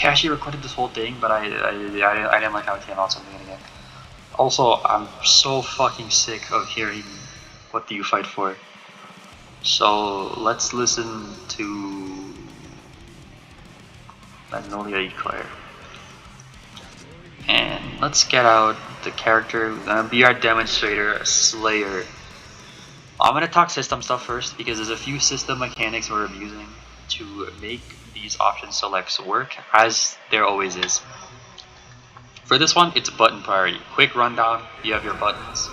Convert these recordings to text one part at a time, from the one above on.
actually recorded this whole thing, but I didn't like how it came out, so I'm doing it again. Also, I'm so fucking sick of hearing what do you fight for. So let's listen to Magnolia Eclair. And let's get out the character who's gonna be our demonstrator, Slayer. I'm gonna talk system stuff first because there's a few system mechanics we're abusing to make these option selects work, as there always is. For this one, it's button priority. Quick rundown, you have your buttons.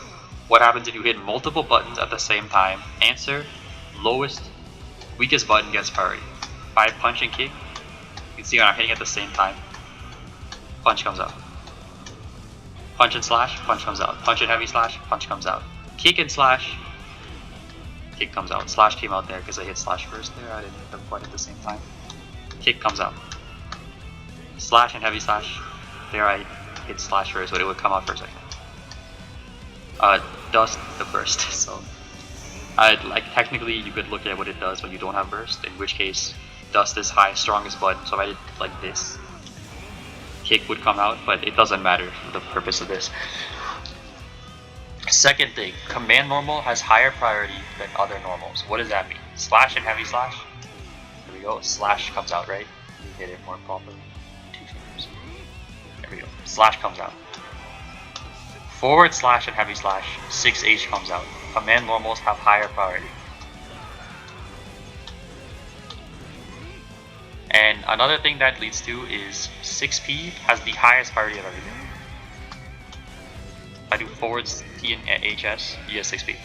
What happens if you hit multiple buttons at the same time? Answer, lowest, weakest button gets priority. If I punch and kick, you can see when I'm hitting at the same time, punch comes out. Punch and slash, punch comes out. Punch and heavy slash, punch comes out. Kick and slash, kick comes out. Slash came out there because I hit slash first there. I didn't hit them quite at the same time. Kick comes out. Slash and heavy slash, there I hit slash first, but it would come out for a second. Dust the burst, so like technically you could look at what it does when you don't have burst, in which case dust is high strongest button, so if I did like this, kick would come out, but it doesn't matter for the purpose of this. Second thing, command normal has higher priority than other normals. What does that mean? Slash and heavy slash, there we go, slash comes out, right? You hit it more properly, 2 fingers, there we go, slash comes out. Forward slash and heavy slash, 6H comes out. Command normals have higher priority. And another thing that leads to is 6P has the highest priority of everything. If I do forwards T and HS, you get 6P.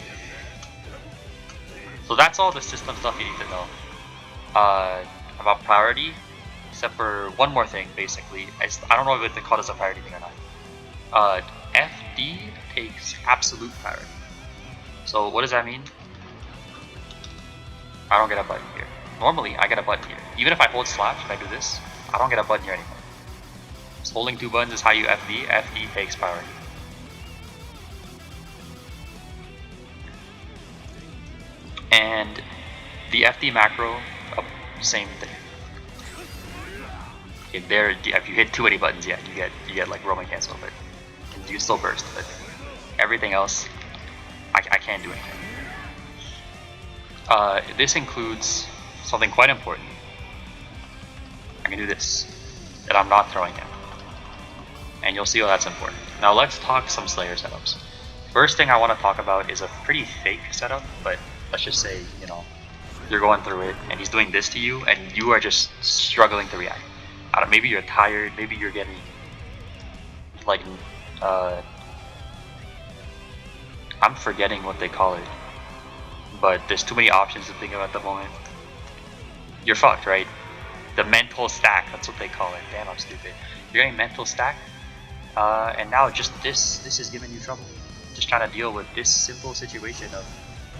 So that's all the system stuff you need to know about priority, except for one more thing basically. I don't know if they call this a priority thing or not. FD takes absolute priority. So what does that mean? I don't get a button here. Normally I get a button here. Even if I hold slash, if I do this, I don't get a button here anymore. So holding 2 buttons is how you FD. FD takes priority. And the FD macro, same thing. Okay, there, if you hit too many buttons, yeah, you get like Roman cancel, but you still burst. But everything else, I can't do anything. This includes something quite important. I can do this, that I'm not throwing in, and you'll see how that's important. Now let's talk some Slayer setups. First thing I want to talk about is a pretty fake setup, but let's just say, you know, you're going through it and he's doing this to you and you are just struggling to react. I don't, maybe you're tired, maybe you're getting like I'm forgetting what they call it, but there's too many options to think of at the moment. You're fucked, right? The mental stack, that's what they call it. Damn, I'm stupid. You're getting mental stack, and now just this is giving you trouble. Just trying to deal with this simple situation of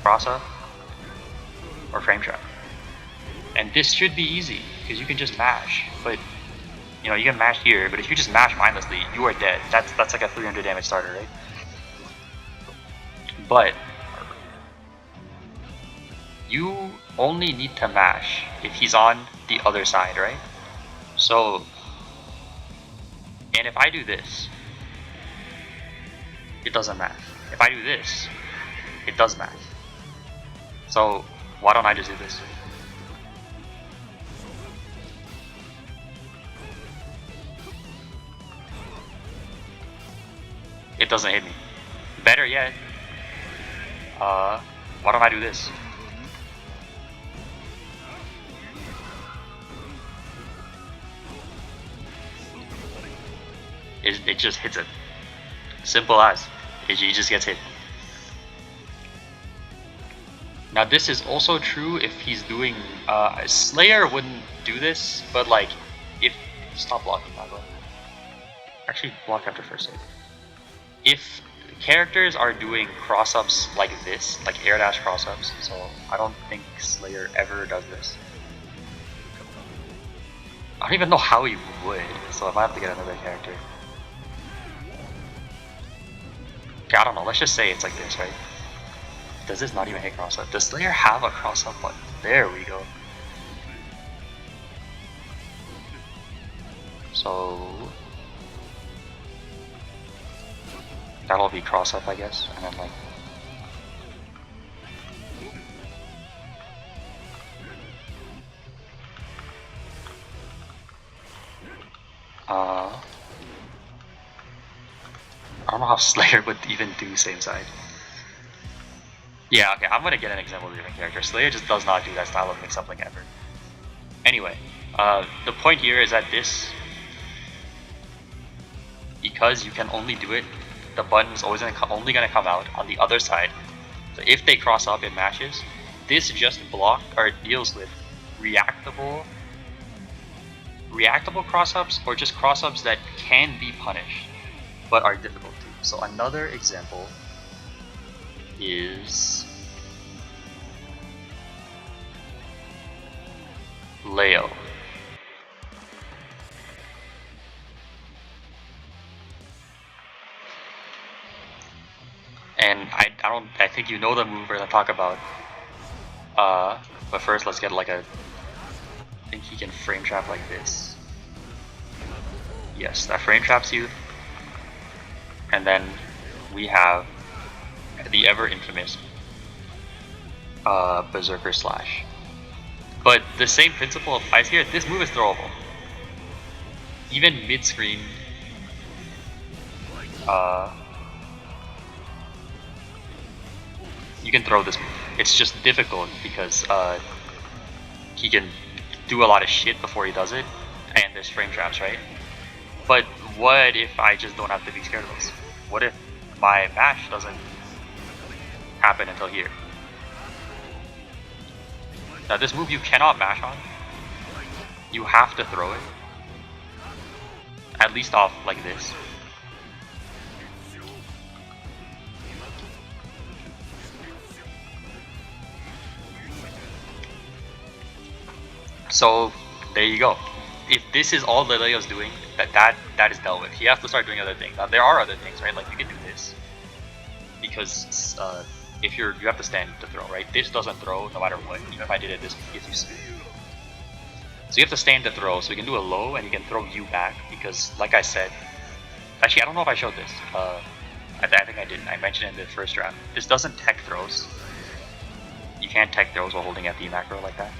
cross up or frame trap. And this should be easy, because you can just mash, but you know, you can mash here, but if you just mash mindlessly, you are dead. That's like a 300 damage starter, right? But you only need to mash if he's on the other side, right? So, and if I do this, it doesn't mash. If I do this, it does mash. So why don't I just do this? It doesn't hit me. Better yet, why don't I do this? It just hits it. Simple as. He just gets hit. Now this is also true if he's doing, Slayer wouldn't do this, but like, if, stop blocking that one. Actually block after first save. If characters are doing cross-ups like this, like air dash cross-ups, so I don't think Slayer ever does this. I don't even know how he would, so I might have to get another character. Okay, I don't know, let's just say it's like this, right? Does this not even hit cross-up? Does Slayer have a cross-up button? There we go. So that'll be cross up, I guess, and then like I don't know how Slayer would even do same side. Yeah, okay, I'm gonna get an example of a different character. Slayer just does not do that style of mix-up like ever. Anyway, the point here is that this, because you can only do it, the button is always only gonna come out on the other side. So if they cross up, it matches. This just deals with reactable cross-ups, or just cross-ups that can be punished but are difficult to. So another example is Leo. And I think you know the move we're gonna talk about. But first let's get like I think he can frame trap like this. Yes, that frame traps you. And then we have the ever infamous Berserker Slash. But the same principle applies here. This move is throwable. Even mid-screen, you can throw this move. It's just difficult because he can do a lot of shit before he does it, and there's frame traps, right? But what if I just don't have to be scared of this? What if my mash doesn't happen until here? Now this move you cannot mash on. You have to throw it. At least off like this. So there you go. If this is all that Leo's doing, that is dealt with. He has to start doing other things. Now there are other things, right? Like you can do this, because if you have to stand to throw, right? This doesn't throw no matter what. Even if I did it, this gives you speed. So you have to stand to throw. So you can do a low and you can throw you back, because like I said, actually I don't know if I showed this. I think I didn't. I mentioned it in the first round. This doesn't tech throws. You can't tech throws while holding FD macro like that.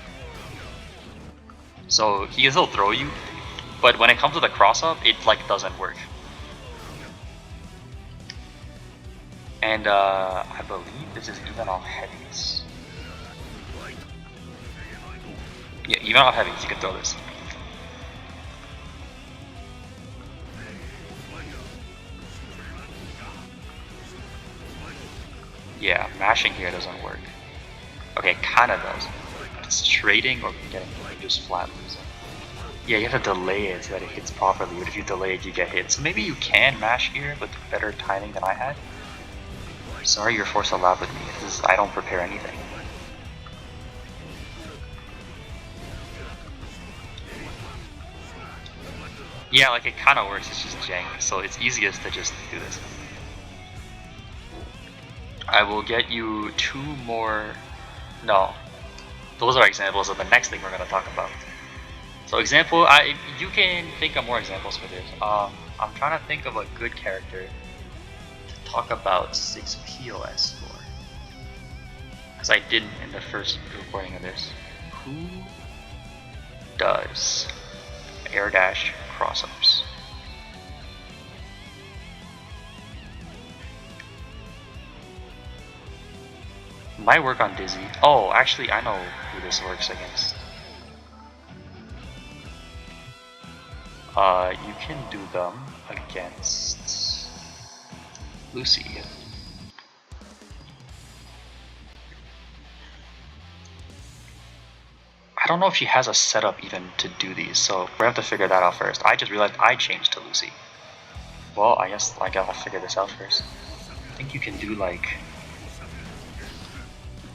So he can still throw you, but when it comes to the cross up, it like doesn't work. And I believe this is even off heavies. Yeah, even off heavies, you can throw this. Yeah, mashing here doesn't work. Okay, it kinda does. It's trading or getting just flat losing. Yeah, you have to delay it so that it hits properly, but if you delay it, you get hit. So maybe you can mash here with better timing than I had. Sorry you're forced to laugh with me. I don't prepare anything. Yeah, like it kinda works, it's just jank, so it's easiest to just do this. I will get you 2 more... No. Those are examples of the next thing we're going to talk about. So example, you can think of more examples for this. I'm trying to think of a good character to talk about 6 POS for. Because I didn't in the first recording of this. Who does air dash crossups? Might work on Dizzy. Oh, actually, I know who this works against. You can do them against Lucy. I don't know if she has a setup even to do these, so we have to figure that out first. I just realized I changed to Lucy. Well, I guess I gotta figure this out first. I think you can do like...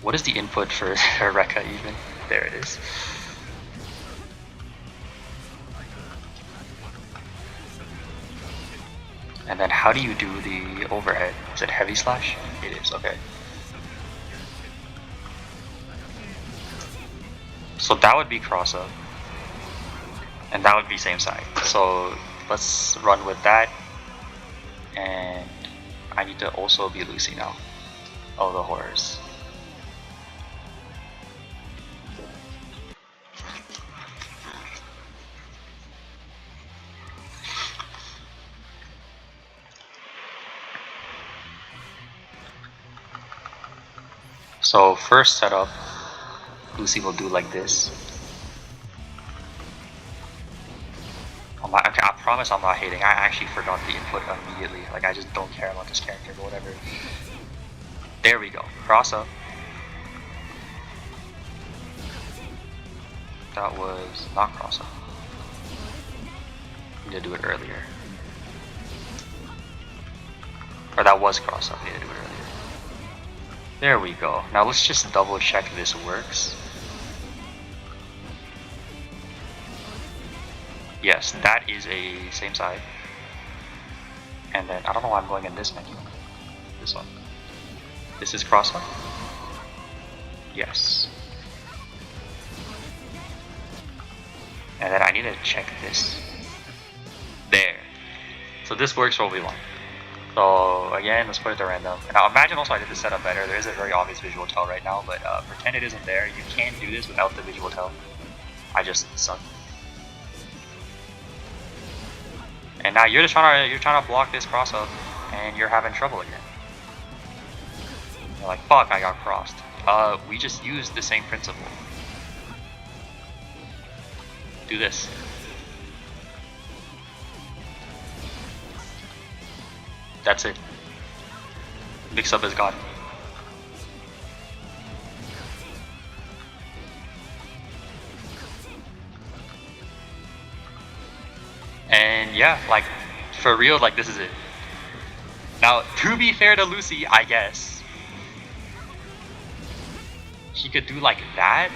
What is the input for Rekka even? There it is. And then how do you do the overhead? Is it heavy slash? It is, okay. So that would be cross up. and that would be same side. So let's run with that, and I need to also be Lucy now. Oh, the horrors. So first setup, Lucy will do like this. Okay, I promise I'm not hating. I actually forgot the input immediately. Like, I just don't care about this character, but whatever. There we go. Cross up. That was not cross up. I need to do it earlier. Or that was cross up. I need to do it earlier. There we go. Now let's just double check this works. Yes, that is a same side. And then, I don't know why I'm going in this menu. This one. This is cross up? Yes. And then I need to check this. There. So this works what we want. So again, let's put it to random. Now imagine also I did the setup better. There is a very obvious visual tell right now, but pretend it isn't there. You can't do this without the visual tell. I just suck. And now you're trying to block this cross up, and you're having trouble again. You're like, fuck, I got crossed. We just used the same principle. Do this. That's it. Mix up is gone. And yeah, like, for real, like, this is it. Now, to be fair to Lucy, I guess, she could do like that.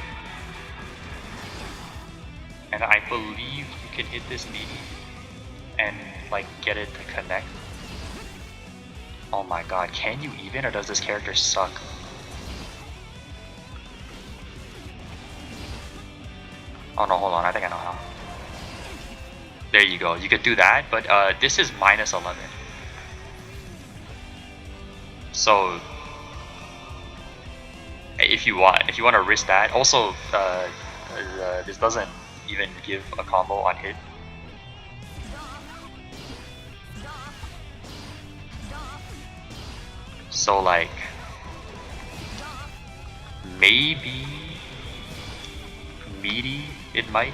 And I believe you can hit this meaty and like get it to connect. Oh my god, can you even, or does this character suck? Oh no, hold on, I think I know how. There you go, you could do that, but this is minus 11. So if you want to risk that, also this doesn't even give a combo on hit. So like maybe meaty it might.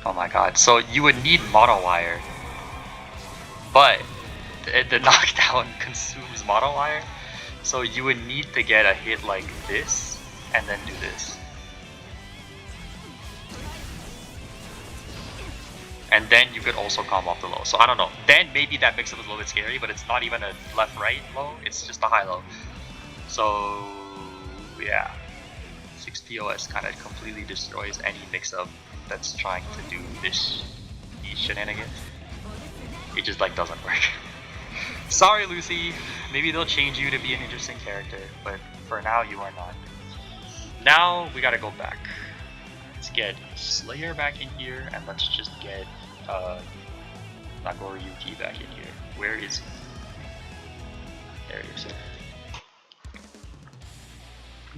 Oh my god, so you would need mono wire, but the knockdown consumes mono wire, so you would need to get a hit like this and then do this. And then you could also combo off the low. So I don't know. Then maybe that mix-up is a little bit scary, but it's not even a left-right low, it's just a high-low. So yeah, 6 POS kind of completely destroys any mix-up that's trying to do these shenanigans. It just like doesn't work. Sorry Lucy, maybe they'll change you to be an interesting character, but for now you are not. Now we gotta go back. Let's get Slayer back in here, and let's just get Nagoriyuki back in here. Where is he? There he is.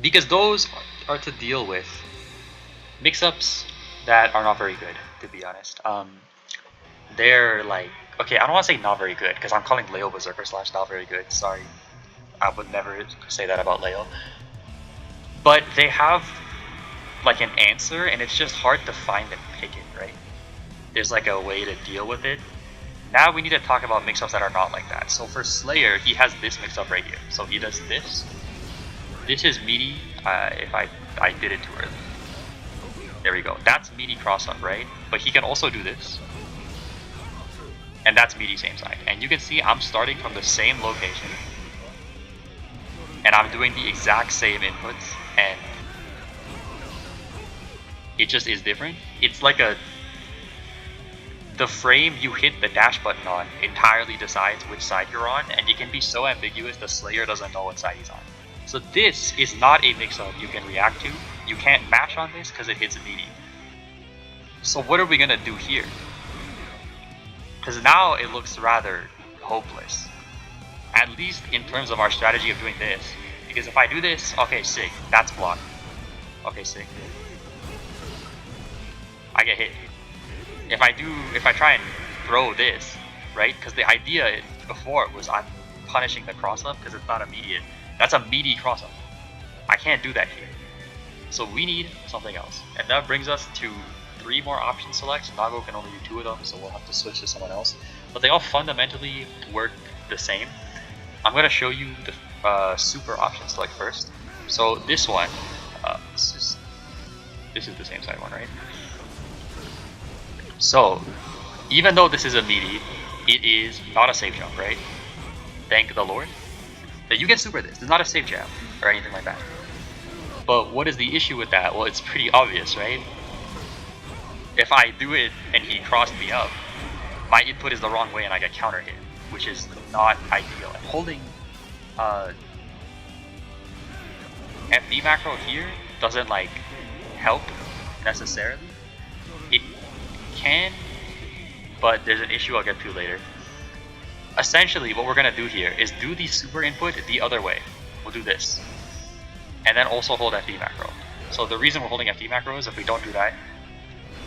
Because those are to deal with mix-ups that are not very good, to be honest. They're like, okay, I don't want to say not very good, because I'm calling Leo Berserker / not very good. Sorry, I would never say that about Leo. But they have like an answer, and it's just hard to find and pick it, right? There's like a way to deal with it. Now we need to talk about mix-ups that are not like that. So for Slayer, he has this mix-up right here. So he does this. This is meaty, if I did it too early. There we go. That's meaty cross-up, right? But he can also do this. And that's meaty same side. And you can see I'm starting from the same location. And I'm doing the exact same inputs. And it just is different. It's like the frame you hit the dash button on entirely decides which side you're on, and it can be so ambiguous the Slayer doesn't know what side he's on. So this is not a mix-up you can react to. You can't mash on this because it hits immediate. So what are we gonna do here? Because now it looks rather hopeless. At least in terms of our strategy of doing this. Because if I do this, okay, sick. That's blocked. Okay, sick. I get hit. If I try and throw this, right? Because the idea before was I'm punishing the cross-up because it's not immediate. That's a meaty cross-up. I can't do that here. So we need something else. And that brings us to 3 more option selects. Nago can only do 2 of them, so we'll have to switch to someone else. But they all fundamentally work the same. I'm going to show you the super option select first. So this one, this is the same side one, right? So, even though this is a meaty, it is not a safe jump, right? Thank the Lord. That you can super this. It's not a safe jab or anything like that. But what is the issue with that? Well, it's pretty obvious, right? If I do it and he crossed me up, my input is the wrong way and I get counter hit, which is not ideal. And holding FD macro here doesn't like help necessarily. It can, but there's an issue I'll get to later. Essentially, what we're gonna do here is do the super input the other way. We'll do this, and then also hold FD macro. So the reason we're holding FD macro is if we don't do that,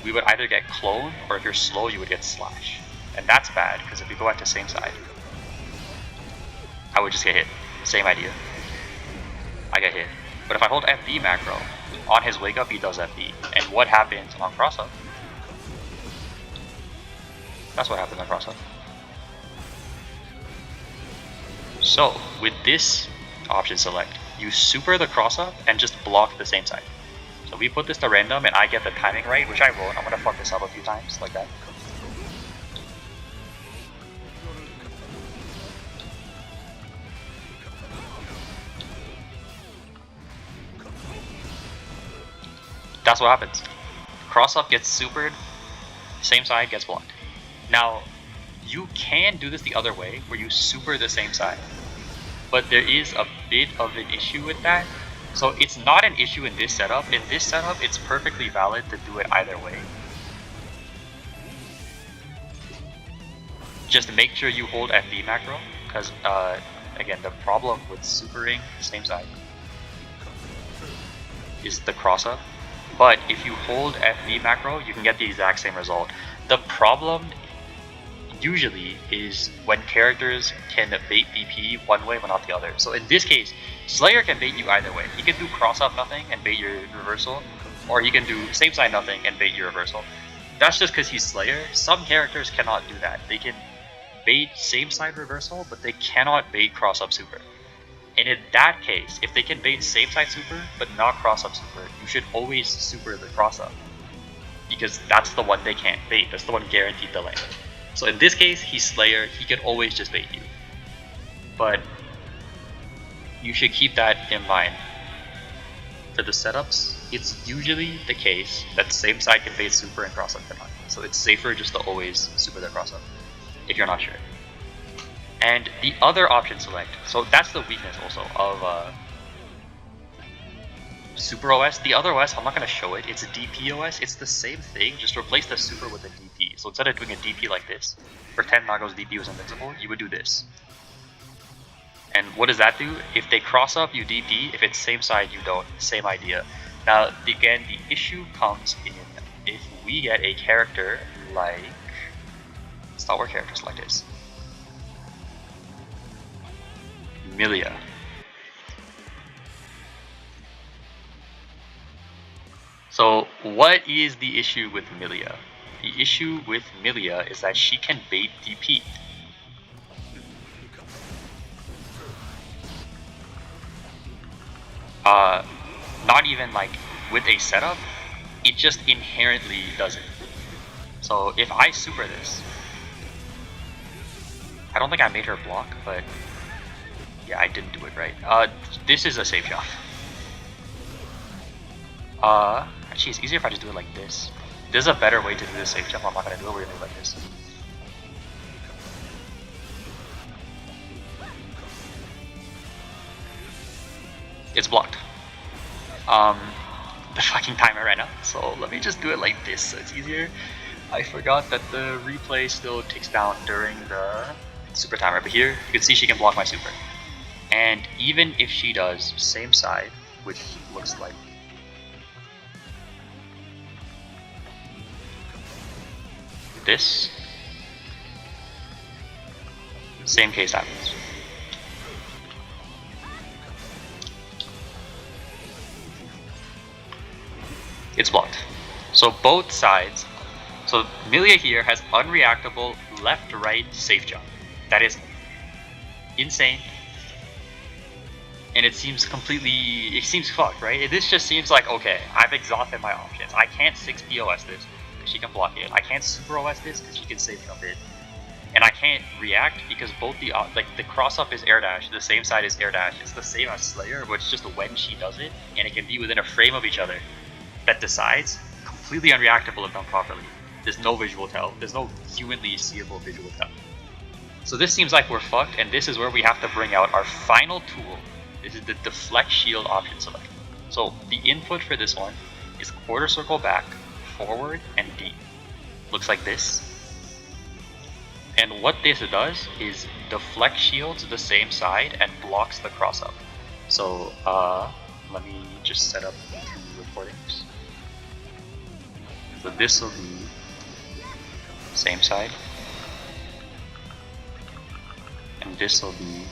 we would either get clone, or if you're slow, you would get slash. And that's bad, because if we go back to same side, I would just get hit. Same idea. I get hit. But if I hold FD macro, on his wake up he does FD. And what happens on cross up? That's what happens on cross up. So, with this option select, you super the cross up and just block the same side. So we put this to random and I get the timing right, which I won't. I'm gonna fuck this up a few times, like that. That's what happens. Cross up gets supered, same side gets blocked. Now, you can do this the other way, where you super the same side. But there is a bit of an issue with that. So it's not an issue in this setup. In this setup, it's perfectly valid to do it either way. Just make sure you hold FD macro, because again, the problem with supering the same side is the cross up. But if you hold FD macro, you can get the exact same result. The problem usually is when characters can bait DP one way but not the other. So in this case, Slayer can bait you either way. He can do cross up nothing and bait your reversal, or he can do same side nothing and bait your reversal. That's just because he's Slayer. Some characters cannot do that. They can bait same side reversal, but they cannot bait cross up super. And in that case, if they can bait same side super but not cross up super, you should always super the cross up, because that's the one they can't bait. That's the one guaranteed to land. So in this case, he's Slayer, he can always just bait you. But you should keep that in mind. For the setups, it's usually the case that same side can bait super and cross up cannot. So it's safer just to always super the cross up, if you're not sure. And the other option select, so that's the weakness also of Super OS. The other OS, I'm not going to show it, it's a DP OS. It's the same thing, just replace the super with a DP. So instead of doing a DP like this, pretend Nago's DP was invincible, you would do this. And what does that do? If they cross up, you DP. If it's same side, you don't. Same idea. Now, again, the issue comes in if we get a character like Star Wars characters like this. Milia. So what is the issue with Milia? The issue with Milia is that she can bait DP. Not even like with a setup, it just inherently does it. So if I super this, I don't think I made her block, but yeah, I didn't do it right. This is a safe jump. Actually, it's easier if I just do it like this. There's a better way to do this safe jump. I'm not gonna do it. We're gonna do it like this. It's blocked. The fucking timer ran out, so let me just do it like this so it's easier. I forgot that the replay still ticks down during the super timer, but here you can see she can block my super. And even if she does same side, which looks like this, same case happens. It's blocked. So both sides, so Milia here has unreactable left-right safe jump. That is insane. And it seems fucked, right? This just seems like, okay, I've exhausted my options. I can't 6P OS this, because she can block it. I can't super OS this, because she can safe jump it. And I can't react, because both the cross up is air dash, the same side is air dash. It's the same as Slayer, but it's just when she does it, and it can be within a frame of each other. That decides, completely unreactable if done properly. There's no visual tell. There's no humanly seeable visual tell. So this seems like we're fucked, and this is where we have to bring out our final tool. This is the deflect shield option select. So the input for this one is quarter circle back, forward, and D. Looks like this. And what this does is deflect shields the same side and blocks the cross up. So let me just set up 2 recordings. So this will be same side, and this will be.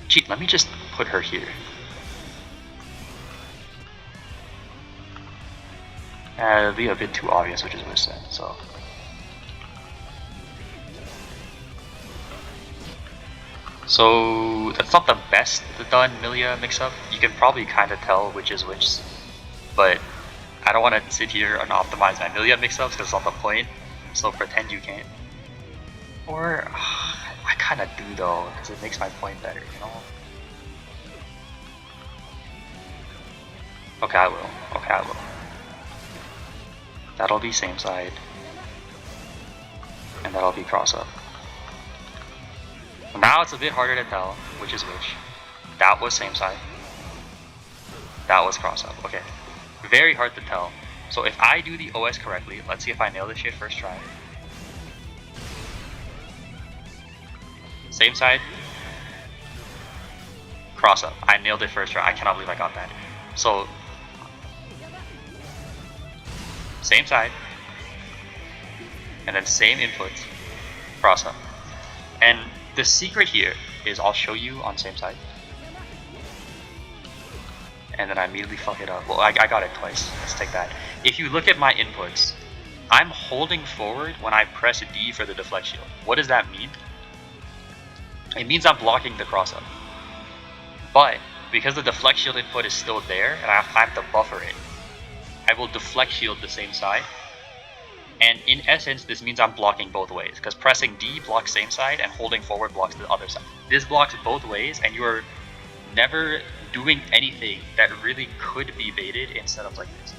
Gee, let me just put her here. It'll be a bit too obvious, which is what I said. So that's not the best done Milia mix-up. You can probably kind of tell which is which, but I don't want to sit here and optimize my Milia mix-ups because that's not the point. So pretend you can't. Or I kind of do though, because it makes my point better, you know. Okay, I will. Okay, I will. That'll be same side, and that'll be cross up. Now it's a bit harder to tell which is which. That was same side. That was cross up. Okay. Very hard to tell. So if I do the OS correctly, let's see if I nail this shit first try. Same side. Cross up. I nailed it first try. I cannot believe I got that. So same side. And then same inputs. Cross up. And the secret here is I'll show you on same side. And then I immediately fuck it up. Well, I got it twice. Let's take that. If you look at my inputs, I'm holding forward when I press D for the deflect shield. What does that mean? It means I'm blocking the cross up. But because the deflect shield input is still there and I have time to buffer it, I will deflect shield the same side. And in essence, this means I'm blocking both ways, because pressing D blocks same side and holding forward blocks the other side. This blocks both ways, and you are never doing anything that really could be baited in setups like this.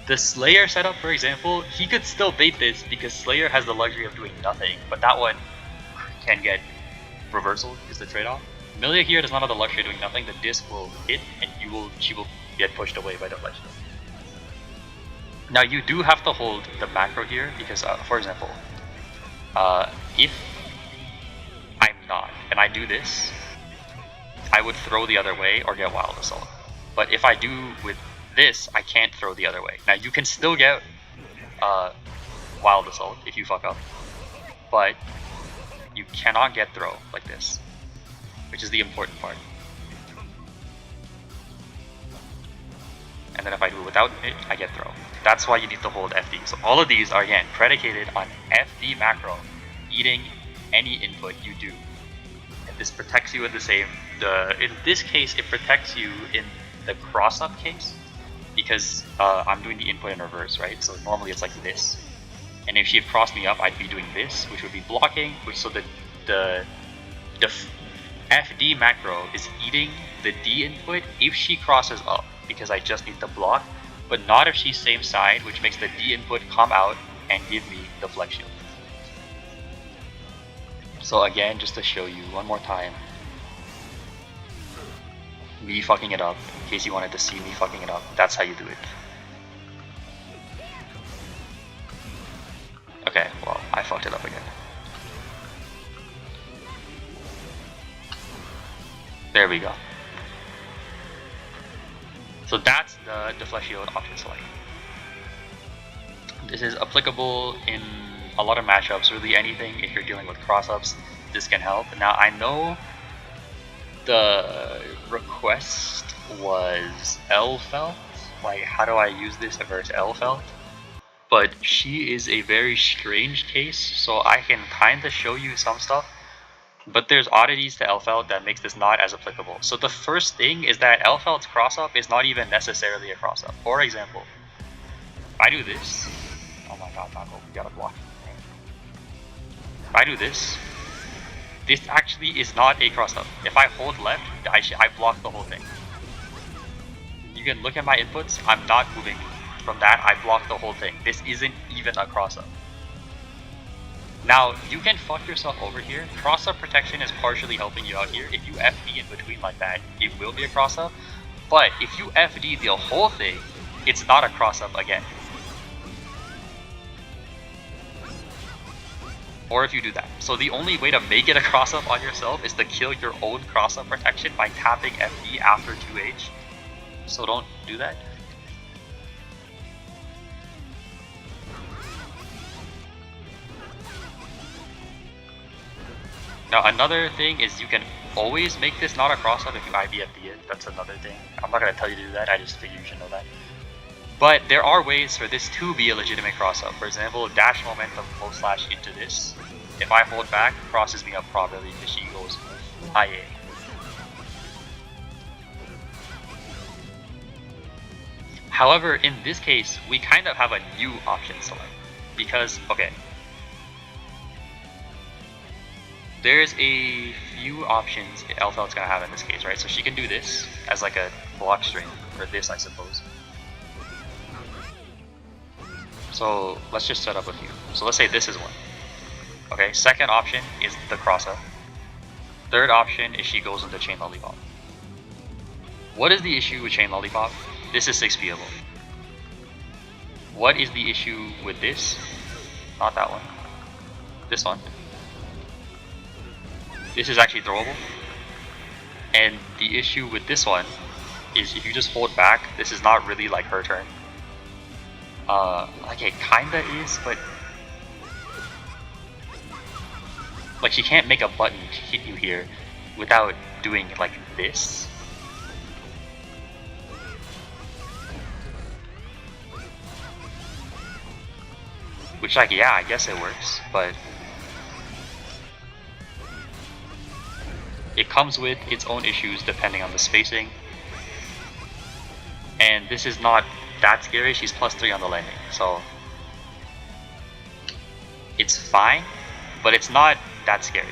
The Slayer setup, for example, he could still bait this because Slayer has the luxury of doing nothing, but that one can get reversal is the trade-off. Milia here does not have the luxury of doing nothing. The disc will hit, and she will get pushed away by deflection. Now you do have to hold the macro here because, for example, if I'm not and I do this, I would throw the other way or get wild assault. But if I do with this, I can't throw the other way. Now you can still get wild assault if you fuck up, but you cannot get throw like this, which is the important part. And then if I do it without it, I get throw. That's why you need to hold FD. So all of these are, again, predicated on FD macro eating any input you do. And this protects you in the same, in this case, it protects you in the cross-up case because I'm doing the input in reverse, right? So normally it's like this. And if she had crossed me up, I'd be doing this, which would be blocking, so the FD macro is eating the D input if she crosses up, because I just need to block, but not if she's same side, which makes the D input come out and give me the flex shield. So again, just to show you one more time, me fucking it up, in case you wanted to see me fucking it up, that's how you do it. Okay, well, I fucked it up again. There we go. So that's the deflect shield option select. This is applicable in a lot of matchups, really anything. If you're dealing with cross-ups, this can help. Now I know the request was L-Felt, like how do I use this versus L-Felt? But she is a very strange case, so I can kind of show you some stuff. But there's oddities to L-Felt that makes this not as applicable. So the first thing is that L-Felt's cross-up is not even necessarily a cross-up. For example, if I do this, oh my god, Taco, we gotta block. If I do this, this actually is not a cross-up. If I hold left, I block the whole thing. You can look at my inputs, I'm not moving from that, I block the whole thing. This isn't even a cross-up. Now, you can fuck yourself over here. Cross-up protection is partially helping you out here. If you FD in between like that, it will be a cross-up. But if you FD the whole thing, it's not a cross-up again. Or if you do that. So the only way to make it a cross-up on yourself is to kill your own cross-up protection by tapping FD after 2H. So don't do that. Now another thing is you can always make this not a cross-up if you IBFD it. That's another thing. I'm not going to tell you to do that, I just figure you should know that. But there are ways for this to be a legitimate cross-up. For example, dash momentum / into this. If I hold back, crosses me up properly because she goes IA. However, in this case, we kind of have a new option select. Because, okay, there's a few options L-Felt's gonna have in this case, right? So she can do this as like a block string, or this I suppose. So let's just set up a few. So let's say this is one. Okay, second option is the cross-up. Third option is she goes into chain lollipop. What is the issue with chain lollipop? This is 6P'able. What is the issue with this? Not that one. This one. This is actually throwable. And the issue with this one is if you just hold back, this is not really like her turn. Like it kinda is, but like she can't make a button to hit you here without doing like this. Which like, yeah, I guess it works, but it comes with its own issues depending on the spacing. And this is not that scary, she's +3 on the landing, so it's fine, but it's not that scary.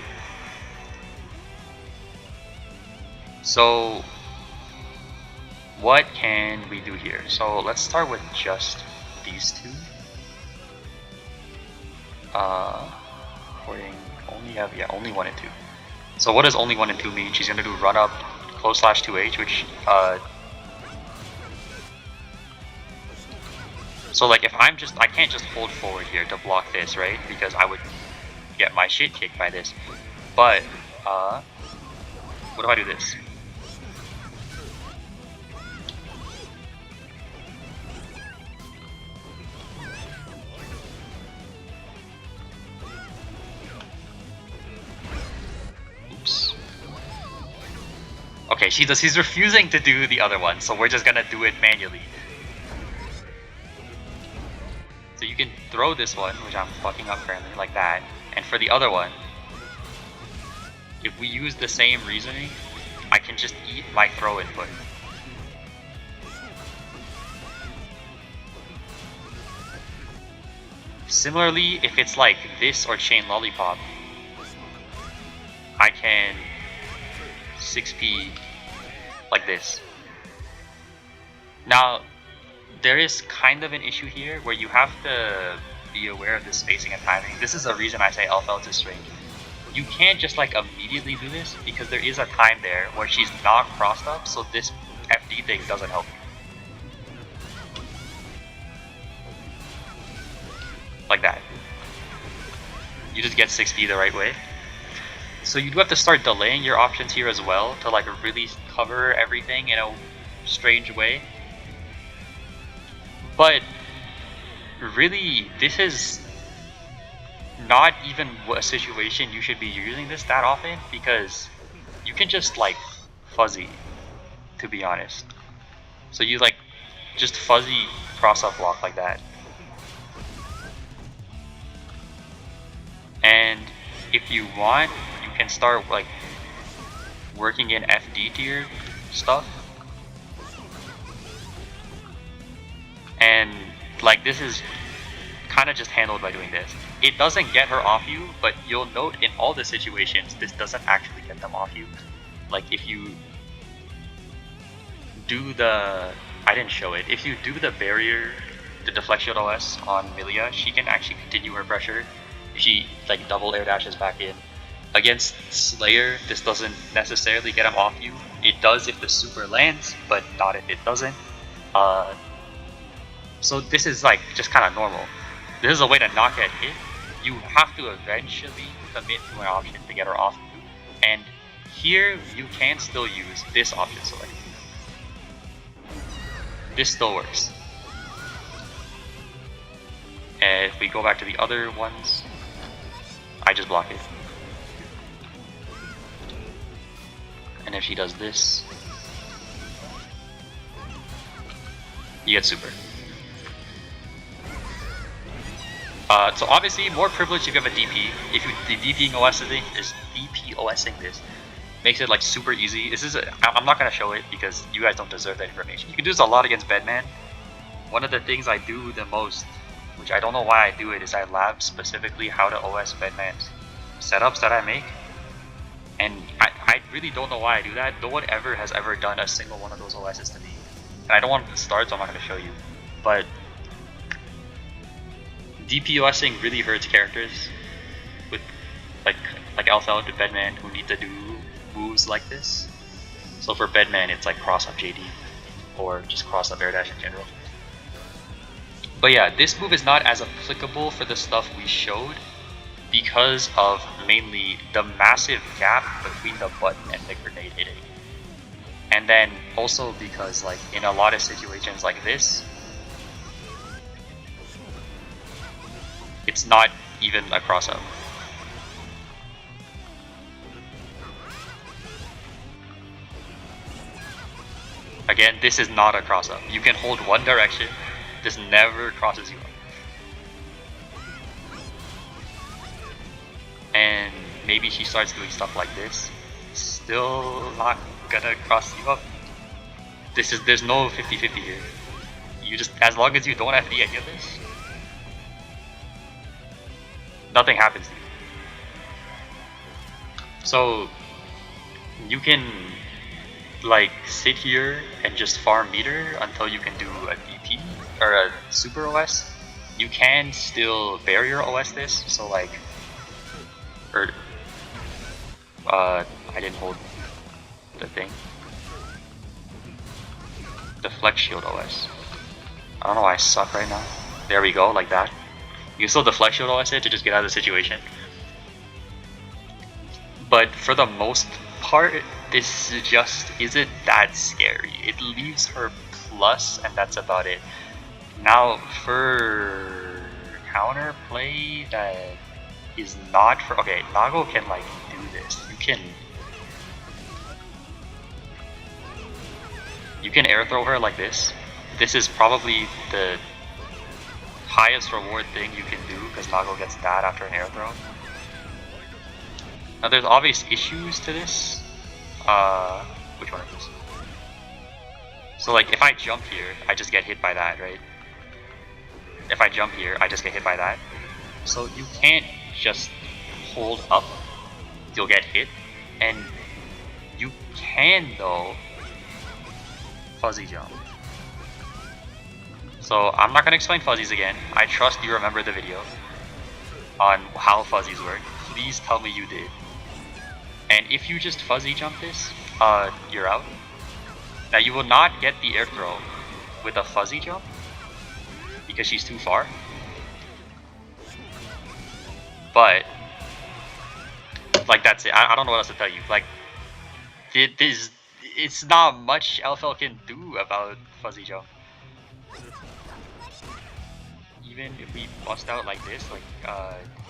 So what can we do here? So let's start with just these two. Only 1 and 2. So what does only 1 and 2 mean? She's gonna do run up close / 2H, which so like if I can't just hold forward here to block this, right? Because I would get my shit kicked by this. But what if I do this? Okay, she's refusing to do the other one, so we're just gonna do it manually. So you can throw this one, which I'm fucking up currently, like that. And for the other one, if we use the same reasoning, I can just eat my throw input. Similarly, if it's like this or chain lollipop, I can 6P like this. Now, there is kind of an issue here where you have to be aware of the spacing and timing. This is a reason I say L-Felt is strange. you can't just like immediately do this because there is a time there where she's not crossed up, so this FD thing doesn't help you. Like that. You just get 6B the right way. So you do have to start delaying your options here as well to like really cover everything in a strange way. But really, this is not even a situation you should be using this that often, because you can just like fuzzy, to be honest. So you like just fuzzy cross up block like that. And if you want, you can start like working in FD tier stuff. And like this is kind of just handled by doing this. It doesn't get her off you, but you'll note in all the situations this doesn't actually get them off you. Like if you do the, I didn't show it, if you do the barrier, the deflection OS on Milia, she can actually continue her pressure if she like double air dashes back in. Against Slayer, this doesn't necessarily get him off you. It does if the super lands, but not if it doesn't. So this is like just kind of normal. This is a way to not get hit. You have to eventually commit to an option to get her off you. And here you can still use this option select. This still works. And if we go back to the other ones, I just block it. And if she does this, you get super. So obviously, more privilege if you have a DP. If you DPing DPOSing this makes it like super easy. This is I'm not gonna show it because you guys don't deserve that information. You can do this a lot against Bedman. One of the things I do the most, which I don't know why I do it, is I lab specifically how to OS Bedman's setups that I make. And I really don't know why I do that. No one ever has ever done a single one of those OSs to me. And I don't want to start, so I'm not going to show you. But DPOSing really hurts characters with like Alpha to Bedman who need to do moves like this. So for Bedman, it's like cross up JD or just cross up air dash in general. But yeah, this move is not as applicable for the stuff we showed because of mainly the massive gap between the button and the grenade hitting. And then also because like in a lot of situations like this, it's not even a cross up. Again, this is not a cross up. You can hold one direction, this never crosses you up. And maybe she starts doing stuff like this, still not gonna cross you up. There's no 50-50 here. You just, as long as you don't FD any of this, nothing happens to you. So you can like sit here and just farm meter until you can do a DP or a super OS. You can still barrier OS this, so like, or I didn't hold the thing. Deflect shield OS. I don't know why I suck right now. There we go, like that. You can still deflect shield OS it to just get out of the situation. But for the most part, this just isn't that scary. It leaves her plus, and that's about it. Now, for counterplay that is not for... Okay, Nago can like do this. You can air throw her like this. This is probably the highest reward thing you can do because Nago gets that after an air throw. Now there's obvious issues to this. Which one is this? So like if I jump here, I just get hit by that, right? If I jump here, I just get hit by that. So you can't just hold up, you'll get hit. And you can though fuzzy jump. So I'm not gonna explain fuzzies again. I trust you remember the video on how fuzzies work. Please tell me you did. And if you just fuzzy jump this, you're out. Now you will not get the air throw with a fuzzy jump because she's too far. But like that's it. I don't know what else to tell you. Like it's not much LFL can do about fuzzy jump. Even if we bust out like this, like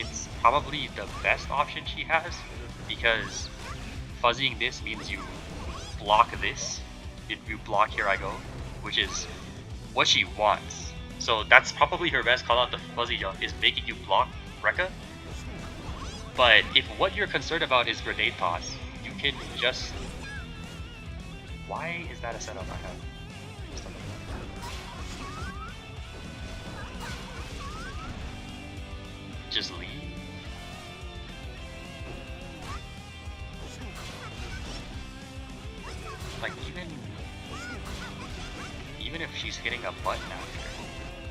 it's probably the best option she has, because fuzzying this means you block this. If you block Here I Go, which is what she wants. So that's probably her best call out, the fuzzy jump, is making you block Rekka. But if what you're concerned about is grenade toss, you can just... Why is that a setup I have? Just leave? Like even if she's hitting a button after,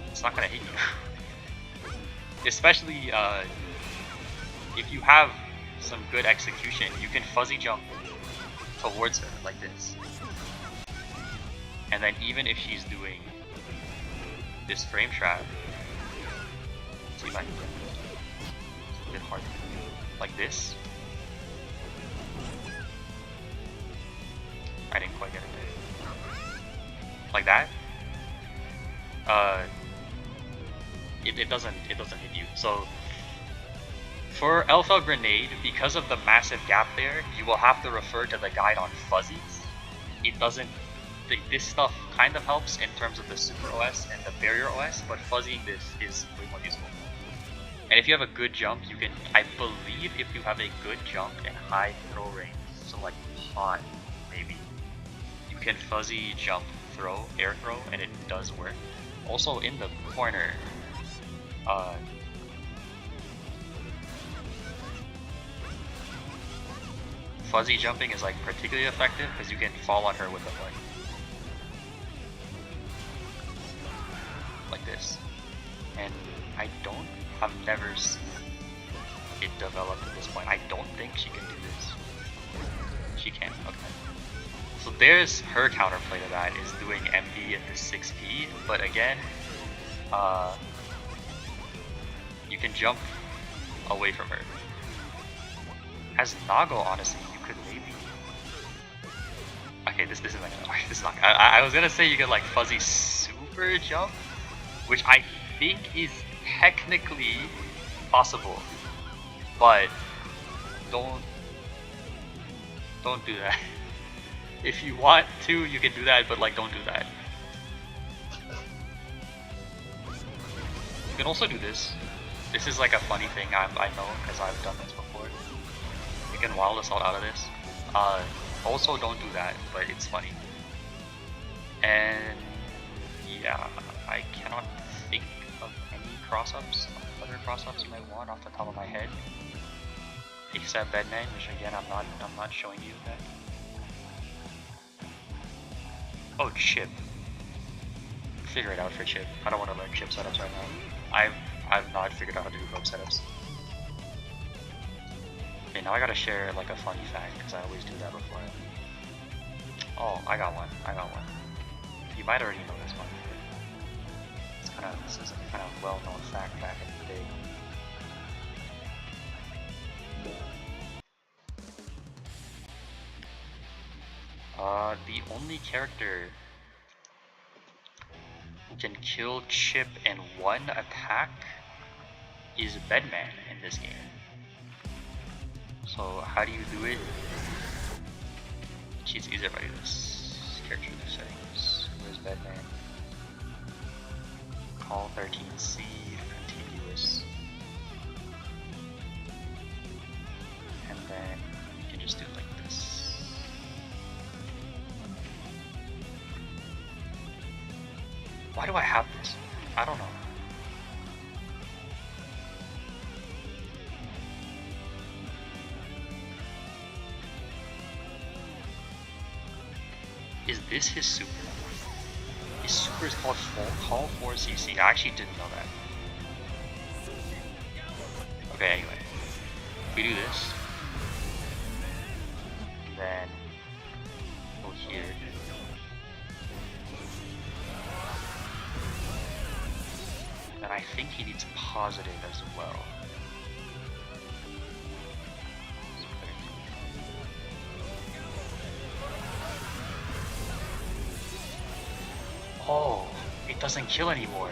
it's not gonna hit you. Especially if you have some good execution, you can fuzzy jump towards her like this. And then even if she's doing this frame trap, see if I can get it. It's a bit hard to do. Like this. I didn't quite get it there. Like that. It doesn't hit you. So for LFL Grenade, because of the massive gap there, you will have to refer to the guide on fuzzies. It doesn't... This stuff kind of helps in terms of the Super OS and the Barrier OS, but fuzzying this is way more useful. And if you have a good jump, you can... I believe if you have a good jump and high throw range, so like hot, maybe, you can fuzzy jump throw, air throw, and it does work. Also in the corner, fuzzy jumping is like particularly effective because you can fall on her with a foot. Like this. And I've never seen it developed at this point. I don't think she can do this. She can, okay. So there's her counterplay to that, is doing MB at the 6P, but again, you can jump away from her. As Nago, honestly, you could maybe... Okay, this isn't gonna work. This is not. I was gonna say you could like fuzzy super jump, which I think is technically possible, but don't do that. If you want to, you can do that, but like don't do that. You can also do this. This is like a funny thing I know because I've done this before. You can wild assault out of this. Also don't do that, but it's funny. And yeah, I cannot think of any crossups, other crossups you might want off the top of my head, except Bedman, which again I'm not showing you that. Oh, Chip. Figure it out for Chip. I don't want to learn Chip setups right now. I've not figured out how to do rope setups. Okay, now I gotta share like a funny fact because I always do that before. Oh, I got one. You might already know this one. This is a kind of well-known fact back in the day. The only character who can kill Chip in one attack is Bedman in this game. So how do you do it? It's easier if I do this. Character settings. Where's Bedman? Call 13C, continuous. And then you can just do it like this. Why do I have this? I don't know. Is this his super? His super is called Call 4CC. I actually didn't know that. Okay, anyway. If we do this, think he needs positive as well. Oh, it doesn't kill anymore.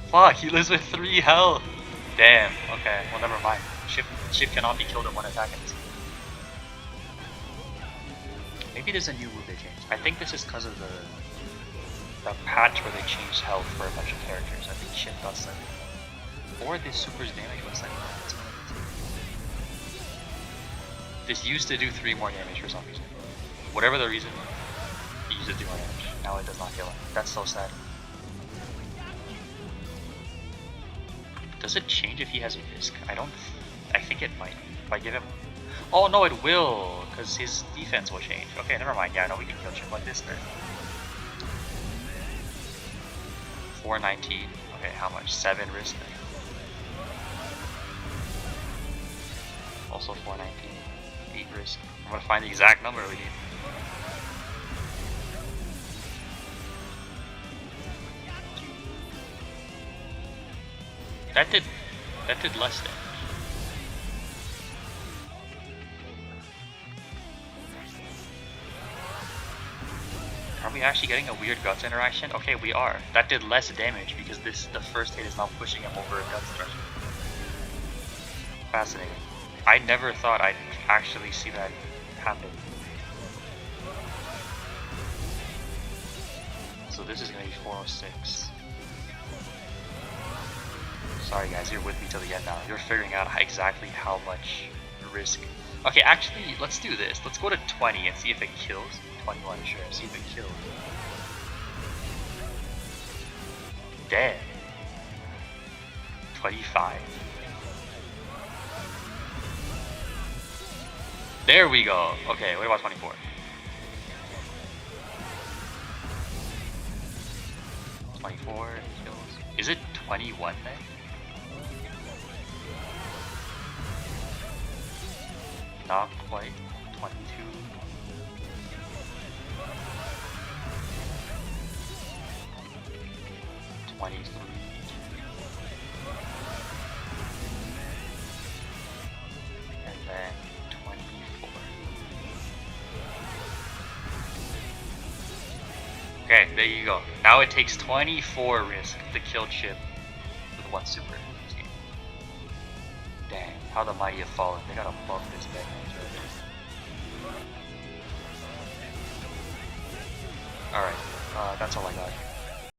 Fuck, he lives with 3 health. Damn, okay, well never mind. Shift cannot be killed in one attack in this game. Maybe there's a new move they changed. I think this is because of the patch where they changed health for a bunch of characters. I think Shift got slightly more. Or this super's damage was slightly more. This used to do 3 more damage for some reason. Whatever the reason, it used to do more damage. Now it does not kill him. That's so sad. Does it change if he has Risk? I think it might. If I give him... Oh no, it will! Because his defense will change. Okay, never mind. Yeah, no, we can kill Chip like this then. 419. Okay, how much? 7 Risk. Also 419. 8 Risk. I'm gonna find the exact number we need. That did less damage. Are we actually getting a weird Guts interaction? Okay, we are. That did less damage because the first hit is now pushing him over a Guts interaction. Fascinating. I never thought I'd actually see that happen. So this is gonna be 406. Sorry guys, you're with me till the end now. You're figuring out exactly how much Risk. Okay, actually, let's do this. Let's go to 20 and see if it kills. 21, sure. See if it kills. Dead. 25. There we go. Okay, what about 24? 24 kills. Is it 21 then? Not quite. 22. 23. And then 24. Okay, there you go. Now it takes 24 Risk to kill Chip with 1 super in this game. Dang, how the mighty have fallen. They gotta buff this bad match right there. Alright, that's all I got.